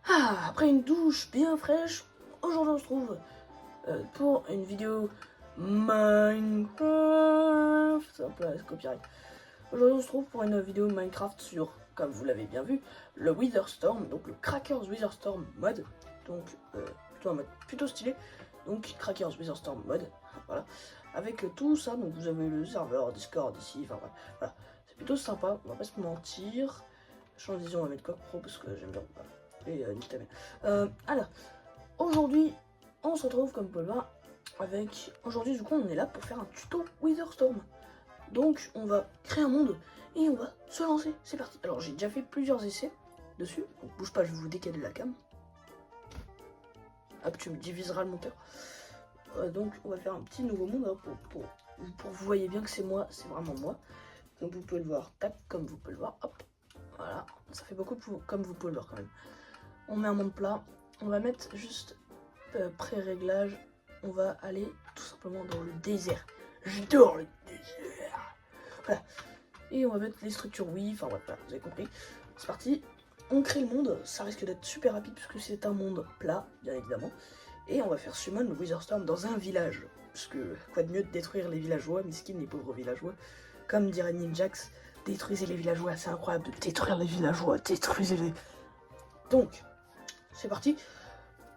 Ah, après une douche bien fraîche, aujourd'hui on se trouve pour une vidéo Minecraft. Hop là, copyright. Aujourd'hui on se trouve pour une vidéo Minecraft sur, comme vous l'avez bien vu, le Witherstorm, donc le Crackers Witherstorm mode. Donc plutôt un mode plutôt stylé. Donc Crackers Witherstorm mode, voilà. Avec tout ça, donc vous avez le serveur Discord ici, enfin bref, voilà. C'est plutôt sympa, on va pas se mentir. Transition, on va mettre Coq Pro parce que j'aime bien. Voilà. Et Nixtamen. Alors, aujourd'hui, on se retrouve comme vous pouvez le voir avec. Aujourd'hui, du coup, on est là pour faire un tuto Witherstorm. Donc, on va créer un monde et on va se lancer. C'est parti. Alors, j'ai déjà fait plusieurs essais dessus. Donc, bouge pas, je vais vous décaler la cam. Hop, tu me diviseras le monteur. Donc, on va faire un petit nouveau monde hein, pour que vous voyez bien que c'est moi, c'est vraiment moi. Donc, vous pouvez le voir, tac, comme vous pouvez le voir, hop. Voilà, ça fait beaucoup comme vous pouvez le voir quand même. On met un monde plat, on va mettre juste pré-réglage, on va aller tout simplement dans le désert. J'adore le désert. Voilà. Et on va mettre les structures oui, enfin voilà, vous avez compris. C'est parti, on crée le monde, ça risque d'être super rapide puisque c'est un monde plat, bien évidemment. Et on va faire summon le Witherstorm dans un village. Parce que quoi de mieux de détruire les villageois, miskin les pauvres villageois. Comme dirait Ninjax, détruisez les villageois, c'est incroyable de détruire les villageois, détruisez-les. Donc, c'est parti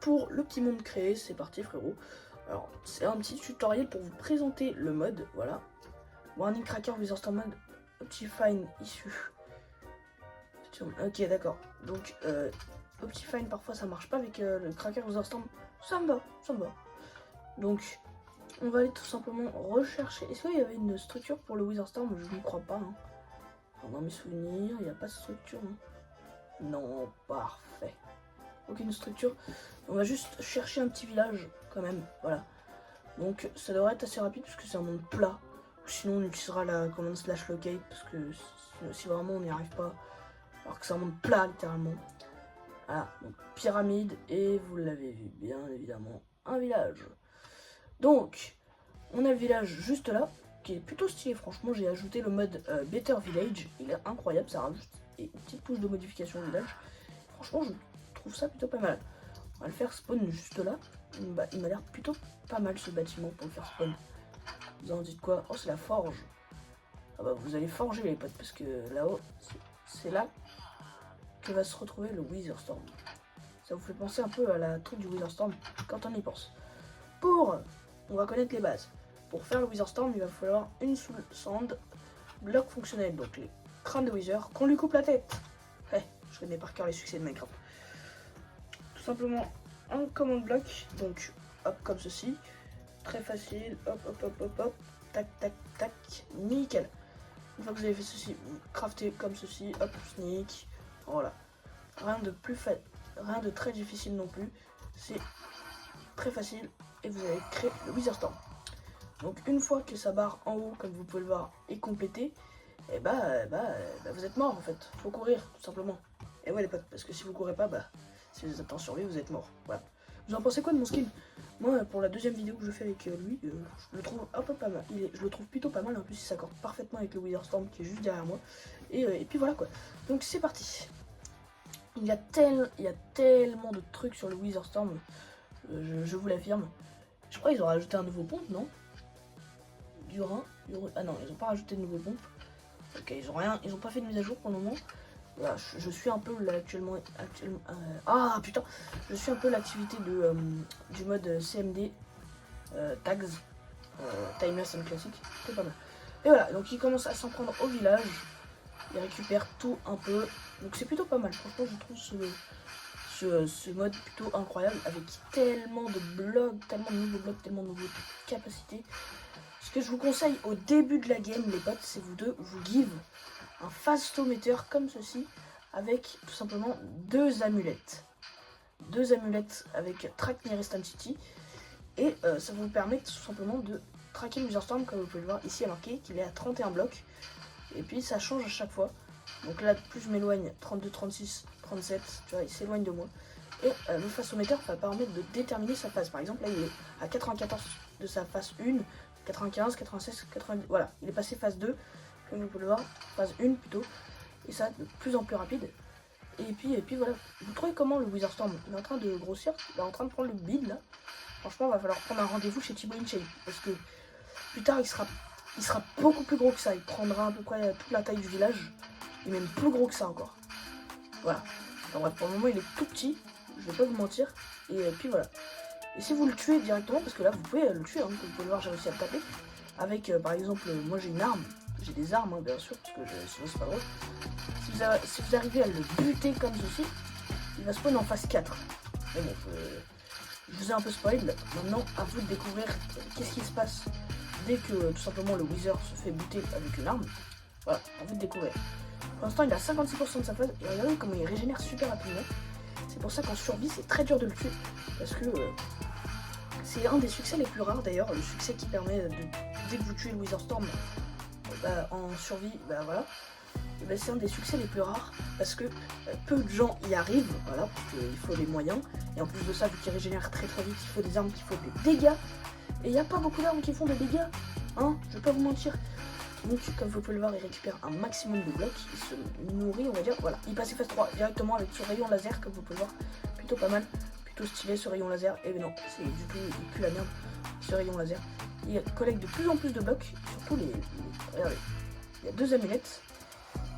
pour le petit monde créé, c'est parti frérot. Alors, c'est un petit tutoriel pour vous présenter le mode, voilà. Warning Cracker Witherstorm mode, Optifine issu. Ok, d'accord. Donc, Optifine parfois ça marche pas avec le Cracker Witherstorm, ça me va, ça me va. Donc, on va aller tout simplement rechercher. Est-ce qu'il y avait une structure pour le Witherstorm? Je ne crois pas. Hein. Dans mes souvenirs, il n'y a pas de structure. Hein. Non, parfait. Aucune structure. On va juste chercher un petit village quand même, voilà. Donc ça devrait être assez rapide puisque c'est un monde plat. Ou sinon on utilisera la commande slash locate parce que si vraiment on n'y arrive pas, alors que c'est un monde plat littéralement. Voilà, donc pyramide et vous l'avez vu bien évidemment, un village. Donc on a le village juste là, qui est plutôt stylé franchement, j'ai ajouté le mode Better Village, il est incroyable, ça rajoute une petite touche de modification au village. Franchement je trouve ça plutôt pas mal. On va le faire spawn juste là. Bah, il m'a l'air plutôt pas mal ce bâtiment pour le faire spawn. Vous en dites quoi? Oh, c'est la forge. Ah bah vous allez forger les potes parce que là-haut, c'est là que va se retrouver le Witherstorm. Ça vous fait penser un peu à la truc du Witherstorm quand on y pense. On va connaître les bases. Pour faire le Witherstorm, il va falloir une soul sand, bloc fonctionnel, donc les crânes de Wither, qu'on lui coupe la tête. Je connais par cœur les succès de Minecraft. Tout simplement un command bloc, donc hop comme ceci, très facile, hop hop hop hop hop, tac tac tac, nickel. Une fois que vous avez fait ceci, vous craftez comme ceci, hop, sneak, voilà. Rien de très difficile non plus, c'est très facile et vous allez créer le Witherstorm. Donc une fois que sa barre en haut, comme vous pouvez le voir, est complétée, et vous êtes mort en fait, faut courir tout simplement. Et ouais les potes, parce que si vous courez pas, si vous êtes en survie, vous êtes mort. Voilà. Vous en pensez quoi de mon skin? Moi, pour la deuxième vidéo que je fais avec lui, je le trouve un peu pas mal. Je le trouve plutôt pas mal. En plus, il s'accorde parfaitement avec le Witherstorm qui est juste derrière moi. Et puis voilà quoi. Donc c'est parti. Il y a tellement de trucs sur le Witherstorm. Je vous l'affirme. Je crois qu'ils ont rajouté un nouveau pompe, non? Du rein. Ah non, ils ont pas rajouté de nouveau pompe. Ok, ils ont pas fait de mise à jour pour le moment. Voilà, je suis un peu actuellement ah putain, je suis un peu l'activité du mode CMD tags timeless and classique, c'est pas mal. Et voilà, donc il commence à s'en prendre au village, il récupère tout un peu, donc c'est plutôt pas mal. Franchement, je trouve ce mode plutôt incroyable avec tellement de blocs, tellement de nouveaux blocs, tellement de nouvelles capacités. Ce que je vous conseille au début de la game, les potes, c'est vous give un fastometer comme ceci avec tout simplement deux amulettes. Deux amulettes avec Track Nearest Entity et ça vous permet tout simplement de traquer le Witherstorm comme vous pouvez le voir ici, il y a marqué qu'il est à 31 blocs et puis ça change à chaque fois. Donc là, plus je m'éloigne, 32, 36, 37, tu vois, il s'éloigne de moi. Et le fastometer va permettre de déterminer sa phase. Par exemple, là, il est à 94 de sa phase 1, 95, 96, 90. Voilà, il est passé phase 2, comme vous pouvez le voir, phase 1 plutôt. Et ça, de plus en plus rapide. Et puis voilà. Vous trouvez comment le Wither Storm? Il est en train de grossir, il est en train de prendre le bid là. Franchement, il va falloir prendre un rendez-vous chez Thibaut InShape. Parce que plus tard, il sera beaucoup plus gros que ça. Il prendra à peu près toute la taille du village. Et même plus gros que ça encore. Voilà. Enfin, bref, pour le moment, il est tout petit. Je vais pas vous mentir. Et puis voilà. Et si vous le tuez directement, parce que là, vous pouvez le tuer. Hein, comme vous pouvez le voir, j'ai réussi à le taper. Avec, par exemple, moi j'ai une arme. J'ai des armes, hein, bien sûr, parce que sinon c'est pas drôle. Si vous arrivez à le buter comme ceci, il va spawn en phase 4. Mais bon, je vous ai un peu spoil. Maintenant, à vous de découvrir qu'est-ce qui se passe dès que tout simplement le Wither se fait buter avec une arme. Voilà, à vous de découvrir. Pour l'instant, il a 56% de sa phase. Et regardez comment il régénère super rapidement. C'est pour ça qu'en survie, c'est très dur de le tuer. Parce que c'est un des succès les plus rares d'ailleurs. Le succès qui permet de, dès que vous tuez le Wither Storm en survie, voilà. C'est un des succès les plus rares parce que peu de gens y arrivent, voilà, parce qu'il faut les moyens. Et en plus de ça, vu qu'il régénère très vite, il faut des armes qui font des dégâts. Et il n'y a pas beaucoup d'armes qui font des dégâts, hein, je vais pas vous mentir. Donc comme vous pouvez le voir, il récupère un maximum de blocs, il se nourrit, on va dire, voilà. Il passe phase 3 directement avec ce rayon laser, comme vous pouvez le voir, plutôt pas mal, plutôt stylé ce rayon laser. Et non, c'est du tout, il pue la merde, ce rayon laser. Il collecte de plus en plus de blocs, surtout regardez, il y a 2 amulettes.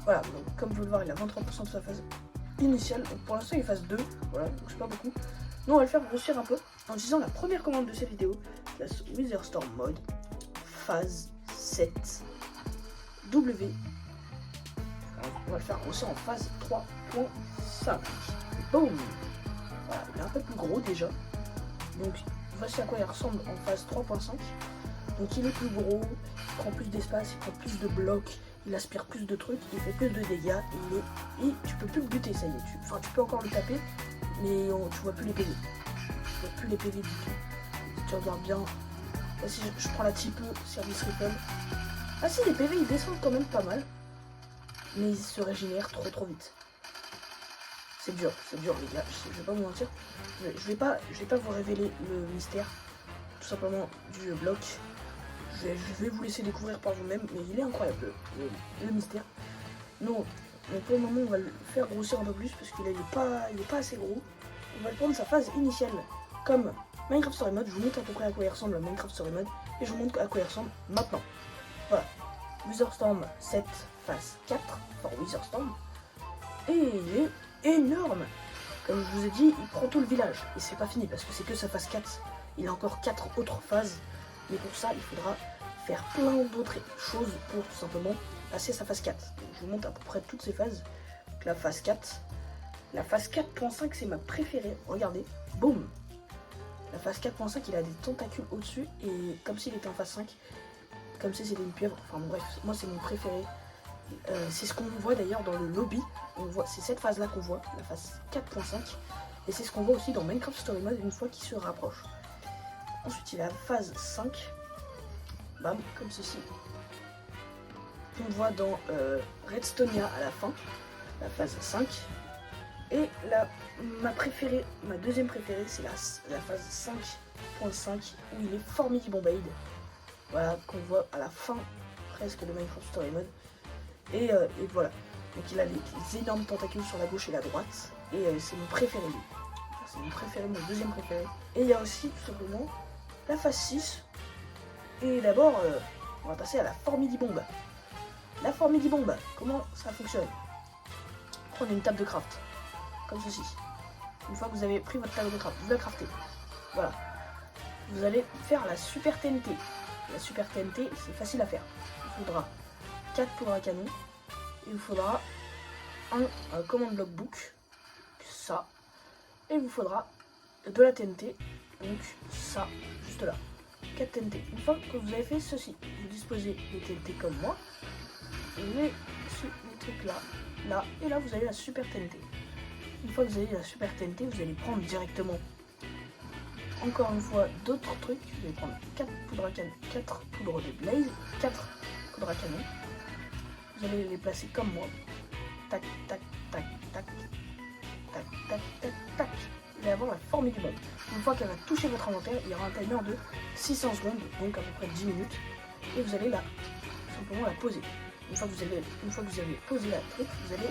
Voilà, donc comme vous pouvez le voir, il a 23% de sa phase initiale. Donc pour l'instant, il est phase 2, voilà, donc c'est pas beaucoup. Nous, on va le faire grossir un peu en disant la première commande de cette vidéo, la Wither Storm mode, phase 7, W. On va le faire grossir en phase 3.5. Boum! Voilà, il est un peu plus gros déjà. Donc voici à quoi il ressemble en phase 3.5. Donc il est plus gros, il prend plus d'espace, il prend plus de blocs, il aspire plus de trucs, il fait plus de dégâts, et tu peux plus le buter, ça y est. Tu peux encore le taper, mais tu vois plus les PV. Tu vois plus les PV du tout. Si tu regardes bien, là, si je prends la type service ripple. Ah si, les PV ils descendent quand même pas mal, mais ils se régénèrent trop vite. C'est dur les gars, je vais pas vous mentir. Je vais pas vous révéler le mystère, tout simplement, du bloc. Je vais vous laisser découvrir par vous-même, mais il est incroyable, le mystère. Non, mais pour le moment, on va le faire grossir un peu plus, parce qu'il est pas assez gros. On va le prendre sa phase initiale, comme Minecraft Story Mode. Je vous montre à peu près à quoi il ressemble à Minecraft Story Mode, et je vous montre à quoi il ressemble maintenant. Voilà, Wither Storm 7, phase 4, pour Wither Storm. Et il est énorme. Comme je vous ai dit, il prend tout le village, et c'est pas fini, parce que c'est que sa phase 4. Il a encore 4 autres phases. Mais pour ça, il faudra faire plein d'autres choses pour tout simplement passer sa phase 4. Donc, je vous montre à peu près toutes ces phases. Donc, la phase 4. La phase 4.5, c'est ma préférée. Regardez, boum. La phase 4.5, il a des tentacules au-dessus. Et comme s'il était en phase 5. Comme si c'était une pieuvre. Enfin bon, bref, moi c'est mon préféré. C'est ce qu'on voit d'ailleurs dans le lobby. C'est cette phase-là qu'on voit, la phase 4.5. Et c'est ce qu'on voit aussi dans Minecraft Story Mode une fois qu'il se rapproche. Ensuite, il a la phase 5, bam, comme ceci. On voit dans Redstonia à la fin, la phase 5. Et ma deuxième préférée, c'est la phase 5.5, où il est Formidable Bombade. Voilà, qu'on voit à la fin presque de Minecraft Story Mode. Et voilà. Donc il a les énormes tentacules sur la gauche et la droite. Et c'est mon préféré. C'est mon préféré, mon deuxième préféré. Et il y a aussi tout simplement la phase 6. Et d'abord, on va passer à la Formidibombe. La Formidibombe, comment ça fonctionne? Prenez une table de craft, comme ceci. Une fois que vous avez pris votre table de craft, vous la craftez. Voilà. Vous allez faire la Super TNT. La Super TNT, c'est facile à faire. Il faudra 4 poudres à canon. Il vous faudra un command block book. Ça. Et il vous faudra de la TNT. Donc ça, juste là. 4 TNT. Une fois que vous avez fait ceci, vous disposez les TNT comme moi. Vous avez les trucs là, là, et là vous avez la Super TNT. Une fois que vous avez la Super TNT, vous allez prendre directement, encore une fois, d'autres trucs. Vous allez prendre 4 poudres à canon, 4 poudres de blaze, 4 poudres à canon. Vous allez les placer comme moi. Tac, tac, tac, tac, tac, tac, tac, tac. Vous allez avoir la Formidable Bombe. Une fois qu'elle va toucher votre inventaire, il y aura un timer de 600 secondes, donc à peu près 10 minutes. Et vous allez simplement la poser. Une fois que vous avez posé la truc, vous allez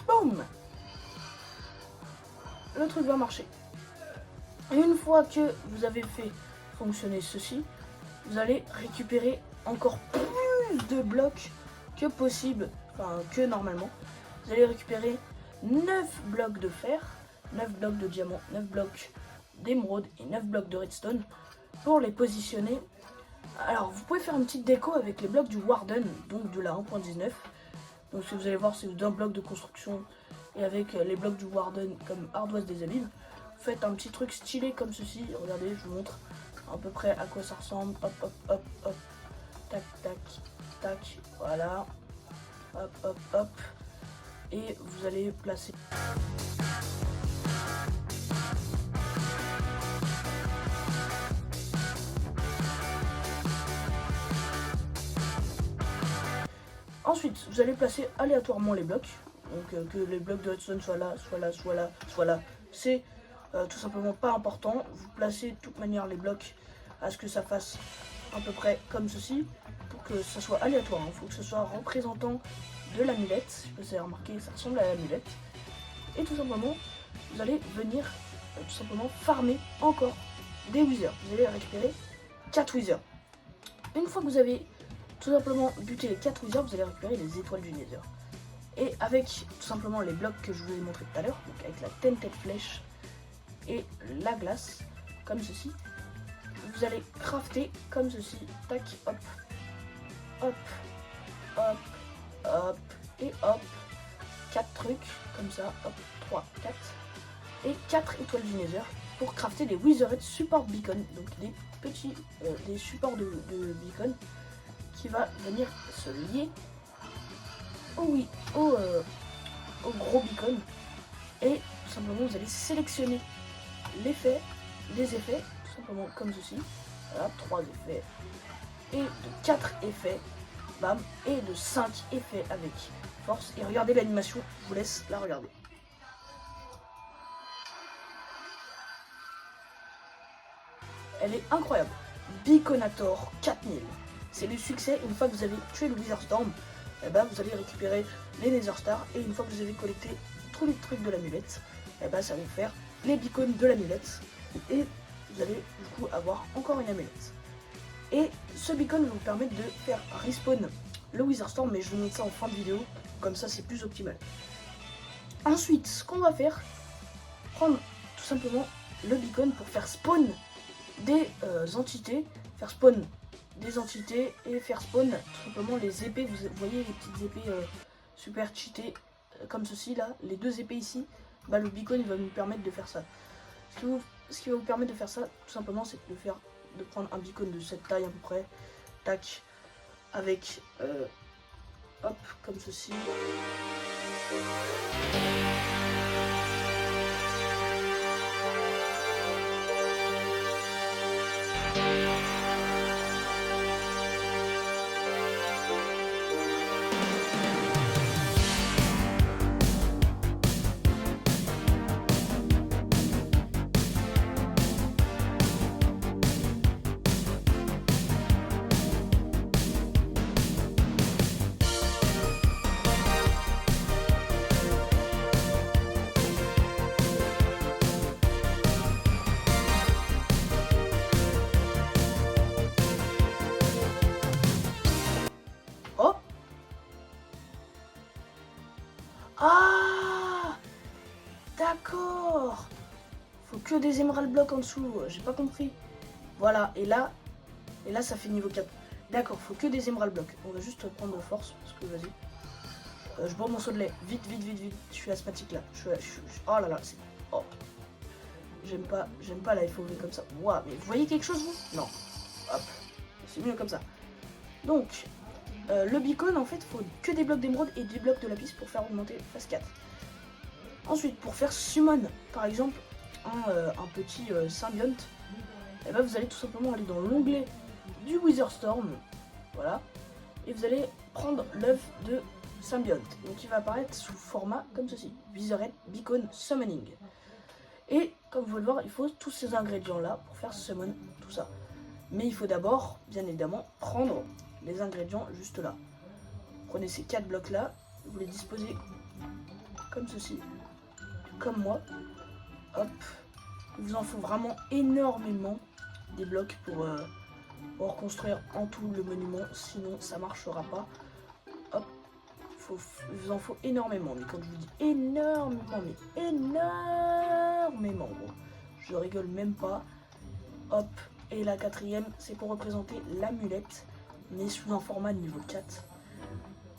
boum, le truc va marcher. Et une fois que vous avez fait fonctionner ceci, vous allez récupérer encore plus de blocs que possible, enfin que normalement. Vous allez récupérer 9 blocs de fer, 9 blocs de diamant, 9 blocs d'émeraude et 9 blocs de redstone pour les positionner. Alors vous pouvez faire une petite déco avec les blocs du Warden, donc de la 1.19. Donc si vous allez voir, c'est d'un bloc de construction et avec les blocs du Warden comme ardoise des abîmes. Faites un petit truc stylé comme ceci. Regardez, je vous montre à peu près à quoi ça ressemble. Hop, hop, hop, hop. Tac, tac, tac. Voilà. Hop, hop, hop. Et vous allez placer. Ensuite, vous allez placer aléatoirement les blocs. Donc que les blocs de redstone soient là, soit là, soit là, soit là. C'est tout simplement pas important. Vous placez de toute manière les blocs à ce que ça fasse à peu près comme ceci. Pour que ça soit aléatoire. Il faut que ce soit représentant de l'amulette. Je sais pas si vous avez remarqué, ça ressemble à l'amulette. Et tout simplement, vous allez venir tout simplement farmer encore des withers. Vous allez récupérer 4 withers. Une fois que vous avez tout simplement buté les 4 withers, vous allez récupérer les étoiles du nether. Et avec tout simplement les blocs que je vous ai montré tout à l'heure, donc avec la tented flèche et la glace, comme ceci, vous allez crafter comme ceci, tac, hop, hop, hop, hop, et hop, 4 trucs, comme ça, hop, 3, 4, et 4 étoiles du nether pour crafter des witherhead support beacon, donc des petits, des supports de beacon qui va venir se lier au gros beacon. Et tout simplement vous allez sélectionner l'effet, les effets, tout simplement comme ceci. Voilà, 3 effets et de 4 effets, bam, et de 5 effets avec force. Et regardez l'animation, je vous laisse la regarder. Elle est incroyable. Beaconator 4000. C'est le succès. Une fois que vous avez tué le Wither Storm, eh ben, vous allez récupérer les Nether Stars. Et une fois que vous avez collecté tous les trucs de l'amulette, eh ben, ça va vous faire les beacons de l'amulette. Et vous allez du coup avoir encore une amulette. Et ce beacon va vous permettre de faire respawn le Wither Storm. Mais je vous montre ça en fin de vidéo. Comme ça, c'est plus optimal. Ensuite, ce qu'on va faire, prendre tout simplement le beacon pour faire spawn des entités, faire spawn des entités et faire spawn tout simplement les épées. Vous voyez les petites épées super cheatées comme ceci là, les 2 épées ici, bah, le beacon il va nous permettre de faire ça. Ce qui va vous permettre de faire ça tout simplement, c'est de prendre un beacon de cette taille à peu près, tac, avec hop comme ceci. Ah, d'accord. Faut que des émeraudes blocs en dessous. J'ai pas compris. Voilà. Et là ça fait niveau 4. D'accord. Faut que des émeraudes blocs. On va juste prendre force parce que vas-y. Je bois mon seau de lait. Vite, vite, vite, vite. Je suis asthmatique là. Oh là là. Oh. J'aime pas la FOV comme ça. Ouah, mais vous voyez quelque chose vous? Non. Hop. C'est mieux comme ça. Donc. Le beacon, en fait, il faut que des blocs d'émeraude et des blocs de lapis pour faire augmenter phase 4. Ensuite, pour faire summon, par exemple, un petit symbionte, et ben vous allez tout simplement aller dans l'onglet du Wither Storm, voilà, et vous allez prendre l'œuf de symbionte. Donc il va apparaître sous format comme ceci, Witherhead Beacon Summoning. Et comme vous pouvez le voir, il faut tous ces ingrédients-là pour faire summon tout ça. Mais il faut d'abord, bien évidemment, prendre les ingrédients juste là. Prenez ces 4 blocs là, vous les disposez comme ceci, comme moi. Hop, il vous en faut vraiment énormément des blocs pour reconstruire en tout le monument, sinon ça marchera pas. Hop, il vous en faut énormément, mais quand je vous dis énormément, mais énormément, gros, je rigole même pas. Hop, et la quatrième, c'est pour représenter l'amulette, mais sous un format niveau 4.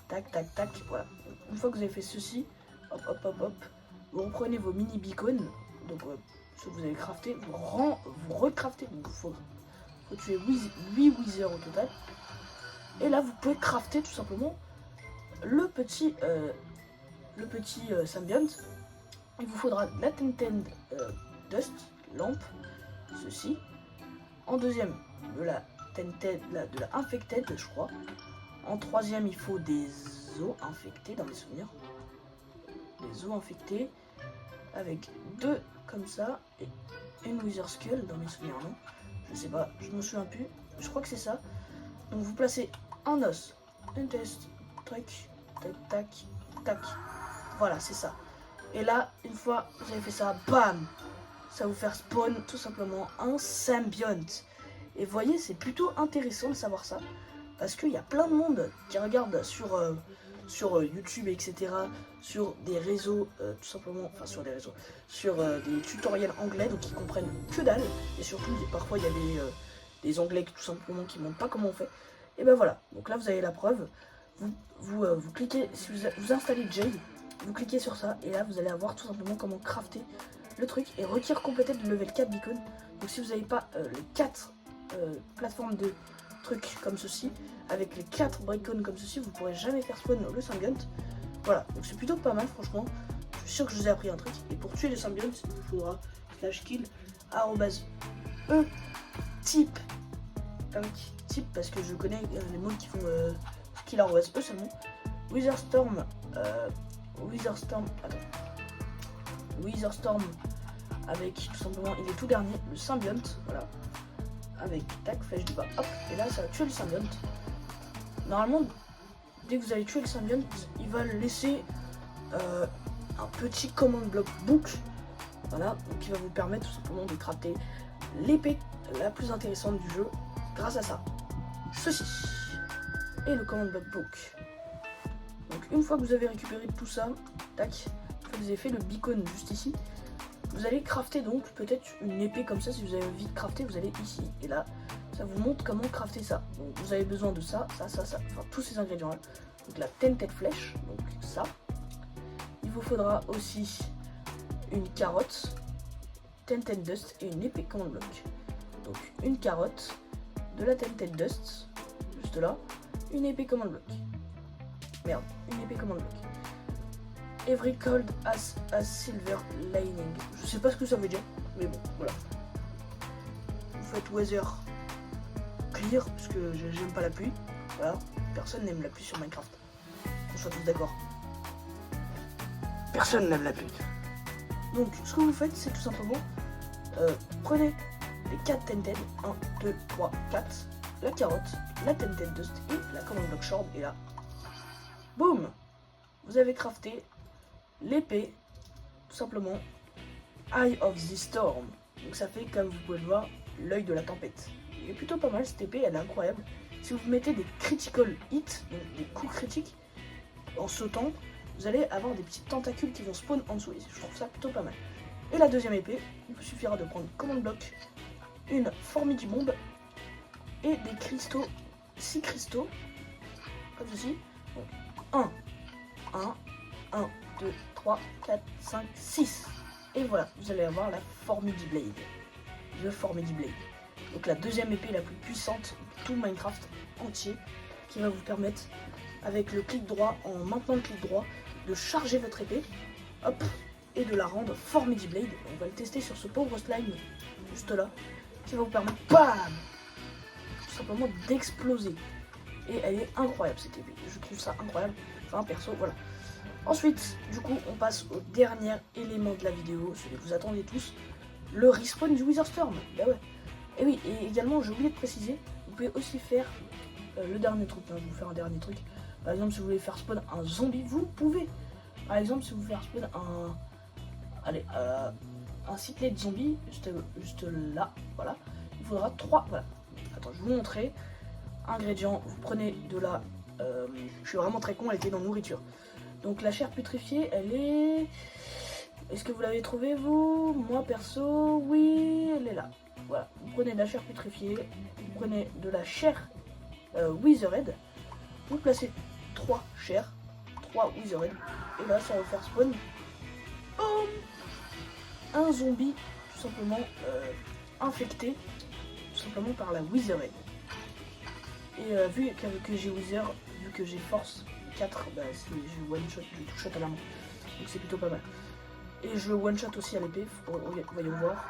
Tac, tac, tac, voilà. Une fois que vous avez fait ceci, hop, hop, hop, hop, vous reprenez vos mini beacons, donc ce que vous avez crafté, vous recraftez, donc il faut tuer 8 withers au total. Et là, vous pouvez crafter tout simplement le petit symbiont. Il vous faudra de la Tinted Dust, lampe, ceci. En deuxième, de la Infected, je crois. En troisième, il faut des os infectés dans mes souvenirs. Des os infectés avec 2 comme ça et une Wither Skull dans mes souvenirs, non? Je sais pas, je me souviens plus. Je crois que c'est ça. Donc vous placez un os, un test, tac, tac, tac, tac. Voilà, c'est ça. Et là, une fois que vous avez fait ça, bam, ça va vous faire spawn tout simplement un symbiont. Et vous voyez, c'est plutôt intéressant de savoir ça. Parce qu'il y a plein de monde qui regarde sur YouTube, etc. Sur des réseaux, tout simplement, enfin sur des réseaux, sur des tutoriels anglais, donc ils comprennent que dalle. Et surtout, parfois, il y a des anglais tout simplement qui ne montrent pas comment on fait. Et ben voilà, donc là, vous avez la preuve. Vous cliquez, si vous installez Jade, vous cliquez sur ça, et là, vous allez avoir tout simplement comment crafter le truc et requiert compléter de level 4 beacon. Donc si vous n'avez pas les 4 plateformes de trucs comme ceci, avec les 4 beacons comme ceci, vous ne pourrez jamais faire spawn le symbiont. Voilà, donc c'est plutôt pas mal franchement. Je suis sûr que je vous ai appris un truc. Et pour tuer le symbiont, il faudra /kill @e type parce que je connais les mots qui font kill @e seulement. Witherstorm avec tout simplement, il est tout dernier, le symbiont, voilà, avec tac, flèche du bas, hop, et là ça va tuer le symbiont. Normalement, dès que vous allez tuer le symbiont, il va laisser un petit command block book, voilà, donc qui va vous permettre tout simplement de crafter l'épée la plus intéressante du jeu grâce à ça. Ceci et le command block book. Donc une fois que vous avez récupéré tout ça, tac, vous avez fait le beacon juste ici, vous allez crafter donc peut-être une épée comme ça. Si vous avez envie de crafter, vous allez ici, et là ça vous montre comment crafter ça. Donc vous avez besoin de ça, enfin tous ces ingrédients là. Donc la Tinted Flèche, donc ça. Il vous faudra aussi une carotte, Tinted Dust et une épée command block. Donc une carotte, de la Tinted Dust, juste là, une épée command block. Merde, une épée command block. Every cold has a silver lining. Je sais pas ce que ça veut dire, mais bon, voilà. Vous faites weather clear, parce que j'aime pas la pluie. Voilà, personne n'aime la pluie sur Minecraft. On soit tous d'accord. Personne n'aime la pluie. Donc, ce que vous faites, c'est tout simplement prenez les 4 Tinted, 1, 2, 3, 4, la carotte, la Tinted Dust et la command block shard, et là, boum, vous avez crafté l'épée, tout simplement, Eye of the Storm. Donc ça fait, comme vous pouvez le voir, l'œil de la tempête. Il est plutôt pas mal cette épée, elle est incroyable. Si vous mettez des critical hits, donc des coups critiques, en sautant, vous allez avoir des petits tentacules qui vont spawn en dessous. Et je trouve ça plutôt pas mal. Et la deuxième épée, il vous suffira de prendre command block, une formidibombe et des cristaux, 6 cristaux, comme ceci. Donc 1, 2, 3, 4, 5, 6. Et voilà, vous allez avoir la Formidiblade. Le Formidiblade. Donc la deuxième épée la plus puissante de tout Minecraft entier, qui va vous permettre, avec le clic droit, en maintenant le clic droit, de charger votre épée, hop, et de la rendre Formidiblade. On va le tester sur ce pauvre slime, juste là, qui va vous permettre, bam, tout simplement d'exploser. Et elle est incroyable cette épée, je trouve ça incroyable, enfin perso, voilà. Ensuite, du coup, on passe au dernier élément de la vidéo, celui que vous attendez tous, le respawn du Witherstorm. Bah ouais. Et oui, et également, j'ai oublié de préciser, vous pouvez aussi faire le dernier truc, hein, je vais vous faire un dernier truc. Par exemple, si vous voulez faire spawn un zombie, vous pouvez. Par exemple, si vous voulez spawn un cyclé de zombies, juste là, voilà, il faudra 3, voilà. Attends, je vais vous montrer. Ingrédients, vous prenez de la... je suis vraiment très con, elle était dans nourriture. Donc la chair putréfiée, elle est... Est-ce que vous l'avez trouvée, vous? Moi, perso, oui, elle est là. Voilà, vous prenez de la chair putréfiée, vous prenez de la chair Witherhead, vous placez 3 chairs, 3 Witherhead, et là, ça va faire spawn un zombie, tout simplement infecté, tout simplement par la Witherhead. Et vu que j'ai Wither, vu que j'ai force 4, bah, j'ai one shot, je tout shot à la main. Donc c'est plutôt pas mal. Et je one shot aussi à l'épée, voyons voir.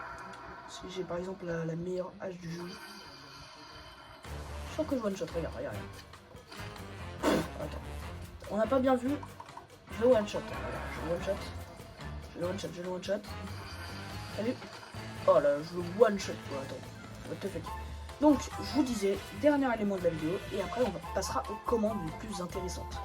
Si j'ai par exemple la meilleure hache du jeu. Je sens que je one shot, regarde. Attends. On n'a pas bien vu. Je one shot. Voilà, je le one shot. T'as vu? Oh là, je le one shot. Attends. What the fuck. Donc, je vous disais, dernier élément de la vidéo, et après on passera aux commandes les plus intéressantes.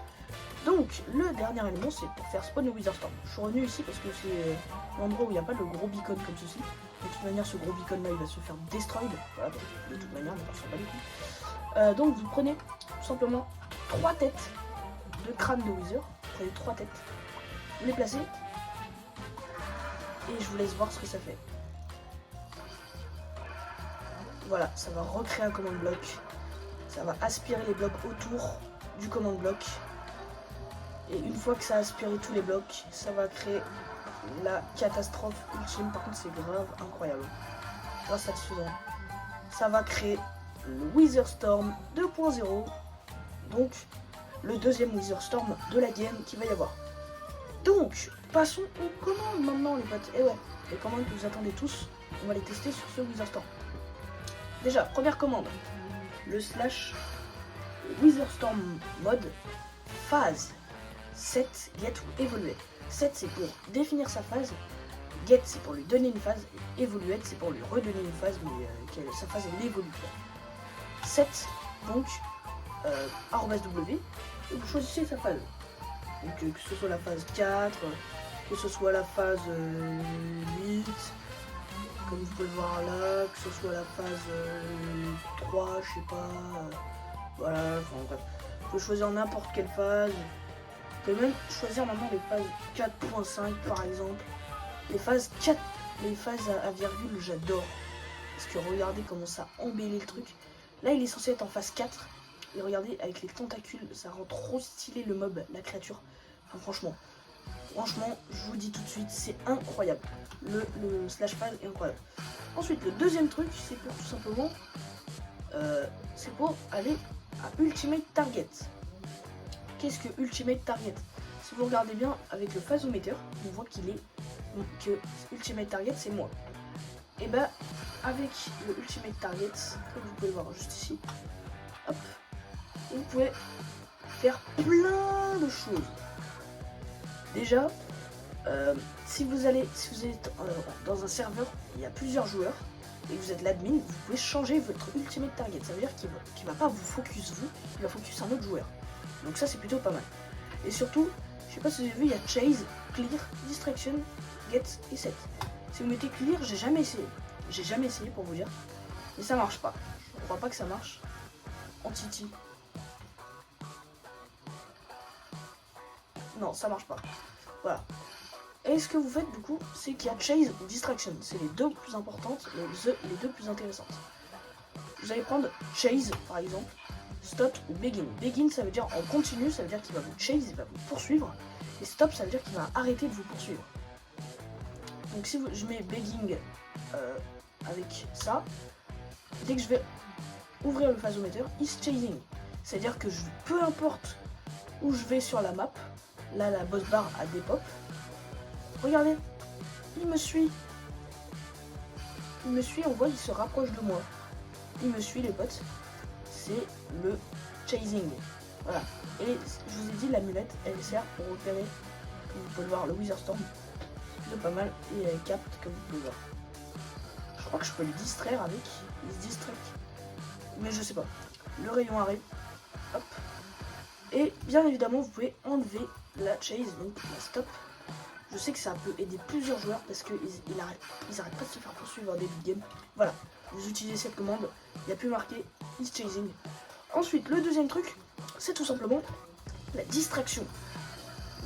Donc, le dernier élément, c'est pour faire spawn le Witherstorm. Je suis revenu ici parce que c'est l'endroit où il n'y a pas le gros beacon comme ceci. De toute manière, ce gros beacon là, il va se faire destroy. Voilà, de toute manière, on ne s'en pas les couilles. Donc, vous prenez tout simplement 3 têtes de crâne de Wither. Vous prenez 3 têtes, vous les placez, et je vous laisse voir ce que ça fait. Voilà, ça va recréer un command block. Ça va aspirer les blocs autour du command block. Et une fois que ça a aspiré tous les blocs, ça va créer la catastrophe ultime. Par contre, c'est grave incroyable. Grave satisfaisant. Ça va créer le Witherstorm 2.0. Donc, le deuxième Witherstorm de la game qu'il va y avoir. Donc, passons aux commandes maintenant, les potes. Et ouais, les commandes que vous attendez tous, on va les tester sur ce Witherstorm. Déjà, première commande, le slash Witherstorm mode phase 7 get ou évoluer. 7 c'est pour définir sa phase, get c'est pour lui donner une phase, et évoluer c'est pour lui redonner une phase, mais sa phase elle évolue. 7 donc @w et vous choisissez sa phase. Donc que ce soit la phase 4, que ce soit la phase 8. Comme vous pouvez le voir là, que ce soit la phase 3, je sais pas, voilà, enfin bref. Vous pouvez choisir n'importe quelle phase. Vous pouvez même choisir maintenant les phases 4.5 par exemple. Les phases 4, les phases à virgule, j'adore. Parce que regardez comment ça embellit le truc. Là, il est censé être en phase 4. Et regardez, avec les tentacules, ça rend trop stylé le mob, la créature. Enfin, franchement, je vous dis tout de suite, c'est incroyable. Le slash phase est incroyable. Ensuite, le deuxième truc, c'est pour tout simplement, c'est pour aller à Ultimate Target. Qu'est-ce que Ultimate Target? Si vous regardez bien avec le phasometer, on voit que Ultimate Target c'est moi. Et bah avec le Ultimate Target, comme vous pouvez le voir juste ici, hop, vous pouvez faire plein de choses. Déjà, si vous êtes dans un serveur, il y a plusieurs joueurs et vous êtes l'admin, vous pouvez changer votre Ultimate Target. Ça veut dire qu'il va pas vous focus vous, il va focus un autre joueur. Donc ça c'est plutôt pas mal. Et surtout, je sais pas si vous avez vu, il y a Chase, Clear, Distraction, Get et Set. Si vous mettez Clear, j'ai jamais essayé pour vous dire, mais ça marche pas. Je crois pas que ça marche. Entity. Non, ça marche pas. Voilà. Et ce que vous faites du coup, c'est qu'il y a Chase ou Distraction. C'est les deux plus importantes, les deux plus intéressantes. Vous allez prendre Chase par exemple, Stop ou Begin. Begin ça veut dire en continu, ça veut dire qu'il va vous chase, il va vous poursuivre. Et Stop ça veut dire qu'il va arrêter de vous poursuivre. Donc si je mets Begging avec ça, dès que je vais ouvrir le phasometer, is chasing. C'est-à-dire que peu importe où je vais sur la map, là la boss bar a des pops. Regardez, il me suit. On voit, il se rapproche de moi. Il me suit les potes. C'est le chasing. Voilà. Et je vous ai dit, l'amulette, elle sert pour repérer, comme vous pouvez le voir, le Witherstorm. C'est plutôt pas mal. Et elle capte, comme vous pouvez le voir. Je crois que je peux le distraire avec. Il se distrait. Mais je sais pas. Le rayon arrive. Hop. Et bien évidemment, vous pouvez enlever la chase, donc la stop. Je sais que ça peut aider plusieurs joueurs parce qu'ils arrêtent pas de se faire poursuivre dans des big games. Voilà, vous utilisez cette commande, il n'y a plus marqué is chasing. Ensuite, le deuxième truc, c'est tout simplement la distraction.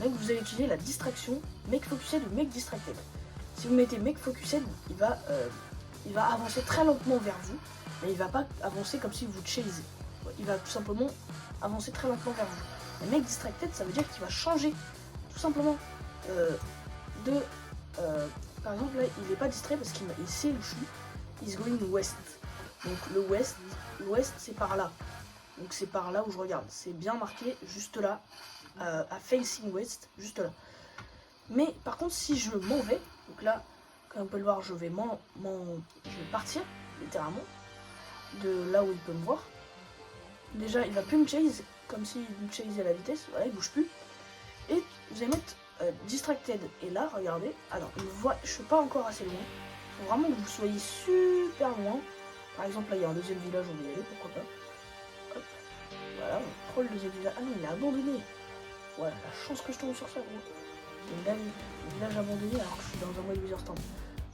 Donc vous allez utiliser la distraction make focused ou make distracted. Si vous mettez make focused, il va avancer très lentement vers vous, mais il va pas avancer comme si vous chasez. Il va tout simplement avancer très lentement vers vous. Et make distracted, ça veut dire qu'il va changer tout simplement par exemple là il n'est pas distrait parce qu'il sait où je suis. He's going west. Donc l'ouest c'est par là. Donc c'est par là où je regarde. C'est bien marqué juste là. À facing west, juste là. Mais par contre si je m'en vais, donc là comme on peut le voir je vais partir littéralement de là où il peut me voir. Déjà il va plus me chase comme s'il me chasait à la vitesse, voilà il bouge plus. Et vous allez mettre distracted, et là regardez, alors il me voit, je suis pas encore assez loin, il faut vraiment que vous soyez super loin. Par exemple là il y a un deuxième village, on va y aller, pourquoi pas. Hop, voilà, on prend le deuxième village, ah non il est abandonné. Voilà, la chance que je tombe sur ça gros. C'est le village abandonné alors que je suis dans un mois de Wither Storm.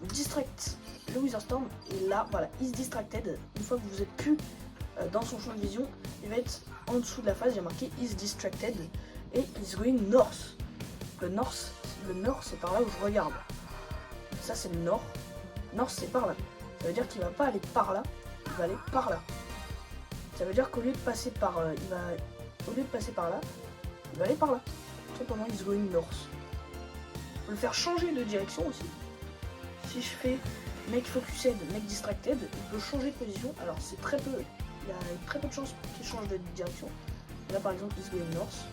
Vous distract le Wither Storm, et là voilà, is distracted, une fois que vous êtes plus dans son champ de vision, il va être en dessous de la phase, il y a marqué is distracted et is going north. Le nord c'est par là où je regarde. Ça c'est le nord. Nord c'est par là. Ça veut dire qu'il va pas aller par là, il va aller par là. Ça veut dire qu'au lieu de passer par là, il va aller par là. Tout simplement, he's going north. On peut le faire changer de direction aussi. Si je fais make focused, make distracted, il peut changer de position. Alors c'est très peu, il y a très peu de chances qu'il change de direction. Là par exemple, he's going north.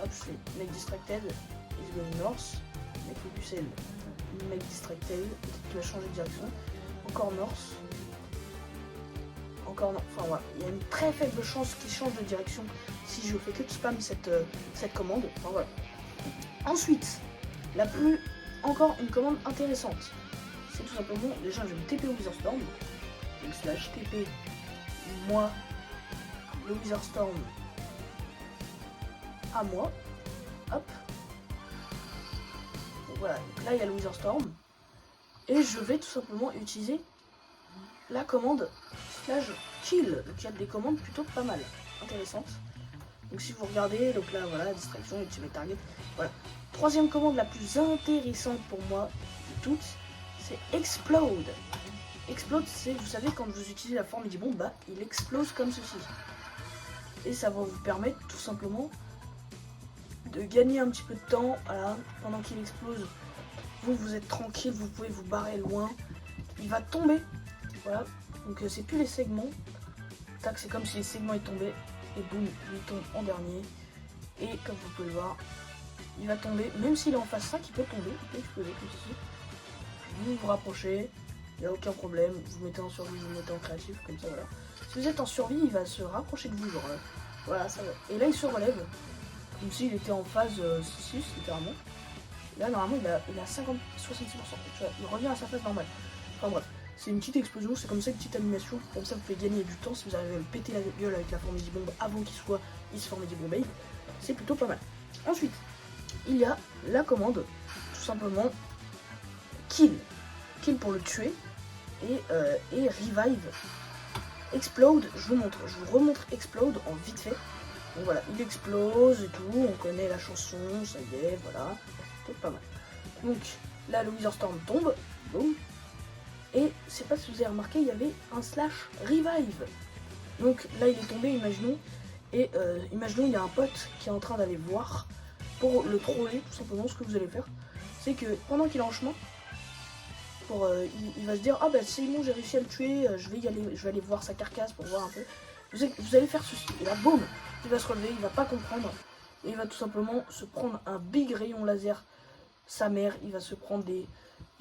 Hop, je fais make distracted, is going north, make focused, make distracted, peut-être qu'il va changer de direction, encore north, encore north, enfin voilà, il y a une très faible chance qu'il change de direction si je fais que de spam cette commande, enfin voilà. Ensuite, encore une commande intéressante, c'est tout simplement, déjà je vais me TP au Wither Storm, donc slash TP, moi, le Wither Storm, à moi, hop, donc voilà, donc là il y a le Wither Storm, et je vais tout simplement utiliser la commande slash kill, donc il y a des commandes plutôt pas mal intéressantes. Donc si vous regardez, donc là voilà, distraction, ultimate target, voilà. Troisième commande la plus intéressante pour moi de toutes, c'est explode. Explode, c'est, vous savez, quand vous utilisez la forme du bombe, bah, il explose comme ceci. Et ça va vous permettre tout simplement de gagner un petit peu de temps, voilà, pendant qu'il explose. Vous êtes tranquille, vous pouvez vous barrer loin. Il va tomber, voilà. Donc c'est plus les segments. Tac, c'est comme si les segments étaient tombés. Et boum, il tombe en dernier. Et comme vous pouvez le voir, il va tomber. Même s'il est en phase 5, il peut tomber. Il peut exploser comme ceci. Vous vous rapprochez, il n'y a aucun problème. Vous mettez en survie, vous mettez en créatif, comme ça, voilà. Si vous êtes en survie, il va se rapprocher de vous, genre là. Voilà, ça va. Et là, il se relève. Comme s'il était en phase 6, littéralement. Et là, normalement, il a 50-66%. Il revient à sa phase normale. Enfin bref, c'est une petite explosion, c'est comme ça, une petite animation. Comme ça, vous pouvez gagner du temps si vous arrivez à le péter la gueule avec la Formidi Bomb avant qu'il soit Formidi Bomb. C'est plutôt pas mal. Ensuite, il y a la commande, tout simplement, kill. Kill pour le tuer. Et revive. Explode, je vous remontre explode en vite fait. Donc voilà, il explose et tout, on connaît la chanson, ça y est, voilà, c'est pas mal. Donc là, le Wither Storm tombe, boum. Et je sais pas si vous avez remarqué, il y avait un slash revive. Donc là, il est tombé, imaginons. Et imaginons, il y a un pote qui est en train d'aller voir pour le troller, tout simplement. Ce que vous allez faire, c'est que pendant qu'il est en chemin, il va se dire, ah bah c'est bon, j'ai réussi à le tuer, je vais aller voir sa carcasse pour voir un peu. Vous allez faire ceci, et là, boum, il va se relever, il va pas comprendre, et il va tout simplement se prendre un big rayon laser, sa mère, il va se prendre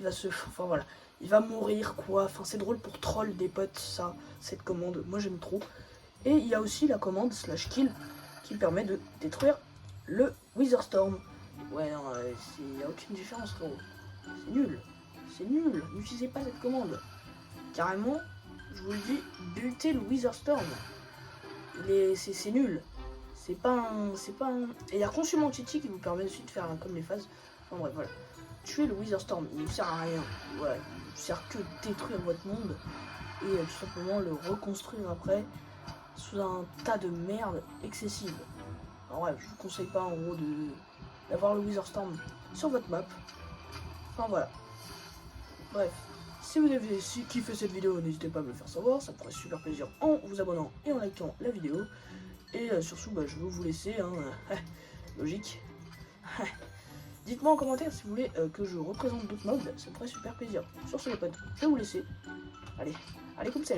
enfin voilà, il va mourir quoi, enfin c'est drôle pour troll des potes, ça, cette commande, moi j'aime trop. Et il y a aussi la commande slash kill, qui permet de détruire le Wither Storm. Ouais non, il n'y a aucune différence frérot, c'est nul, n'utilisez pas cette commande. Carrément, je vous le dis, butez le Wither Storm. C'est nul. c'est pas un... Et il y a Consument Titi qui vous permet aussi de faire comme les phases. Enfin bref, voilà. Tuer le Witherstorm, il ne sert à rien. Voilà, il ne sert que détruire votre monde et tout simplement le reconstruire après sous un tas de merde excessive. Alors ouais, je vous conseille pas en gros d'avoir le Witherstorm sur votre map. Enfin voilà. Bref, si vous avez kiffé cette vidéo, n'hésitez pas à me le faire savoir, ça me ferait super plaisir en vous abonnant et en likant la vidéo. Et sur ce, je vais vous laisser, hein, logique. Dites-moi en commentaire si vous voulez que je représente d'autres mobs, ça me ferait super plaisir. Sur ce les potes, je vais vous laisser. Allez, allez comme ça.